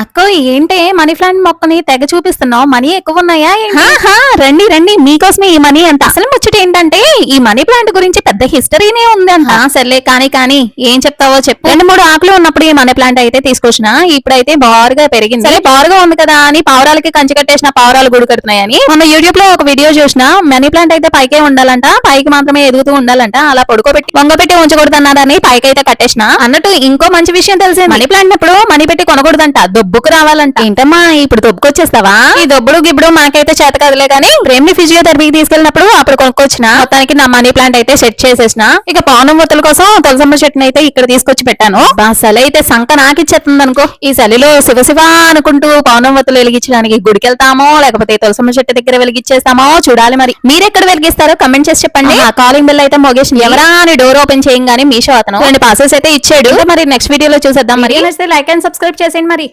అక్కో ఏంటే money plant మొక్కని తెగ చూపిస్తున్నావు? మనీ ఎక్కువ ఉన్నాయా? రండి రండి, మీకోసమే ఈ మనీ అంత. అసలు ముచ్చట ఏంటంటే ఈ మనీ ప్లాంట్ గురించి పెద్ద హిస్టరీనే ఉంది అంట. సర్లే కానీ ఏం చెప్తావో చెప్పు. 2-3 ఆకులు ఉన్నప్పుడు ఈ మనీ ప్లాంట్ అయితే తీసుకొచ్చిన, ఇప్పుడైతే బారుగా పెరిగింది. సరే బారుగా ఉంది కదా అని పావురాలకి కంచి కట్టేసిన పావురాలు గుడి కడుతున్నాయని మొన్న యూట్యూబ్ లో ఒక వీడియో చూసిన. మనీ ప్లాంట్ అయితే పైకే ఉండాలంట, పైకి మాత్రమే ఎదుగుతూ ఉండాలంట, అలా పొడుకోబెట్టి వంగపెట్టి ఉంచకూడదన్నారని పైకి అయితే కట్టేసిన. అన్నట్టు ఇంకో మంచి విషయం తెలిసింది, మనీ ప్లాంట్ ఇప్పుడు మనీ పెట్టి కొనకూడదంట, దొబ్బుకు రావాలంట. ఏంటమ్మా ఇప్పుడు దొబ్బుకొచ్చేస్తావా? ఈ దొబ్బుడు గిబ్బుడు మాకైతే చేత కదలే గానీ ప్రేమ్ ని ఫిజియోథెరపీకి తీసుకెళ్ళినప్పుడు అప్పుడు కొనుక్కొచ్చిన. మొత్తానికి నా మనీ ప్లాంట్ అయితే సెట్ చేసేసిన. ఇక పౌనం ఒత్తుల కోసం తులసమ్మ చెట్టుని అయితే ఇక్కడ తీసుకొచ్చి పెట్టాను. సలి అయితే సంక నాకిచ్చేస్తుంది అనుకో. ఈ చలిలో శివ అనుకుంటూ పౌనం ఒత్తులు వెలిగించడానికి గుడికి వెళ్తామో లేకపోతే తులసమ్మ చెట్టు దగ్గర వెలిగించేస్తామో చూడాలి. మరి మీరెక్కడ వెలిగిస్తారో కమెంట్ చేసి చెప్పండి. కాలింగ్ బెల్ అయితే మోగేసి ఎవరా అని డోర్ ఓపెన్ చేయంగానే మీషో అతను 2 పాసెస్ అయితే ఇచ్చాడు. మరి నెక్స్ట్ వీడియోలో చూసేద్దాం. మరి నచ్చితే లైక్ అండ్ సబ్స్క్రైబ్ చేసేయండి మరి.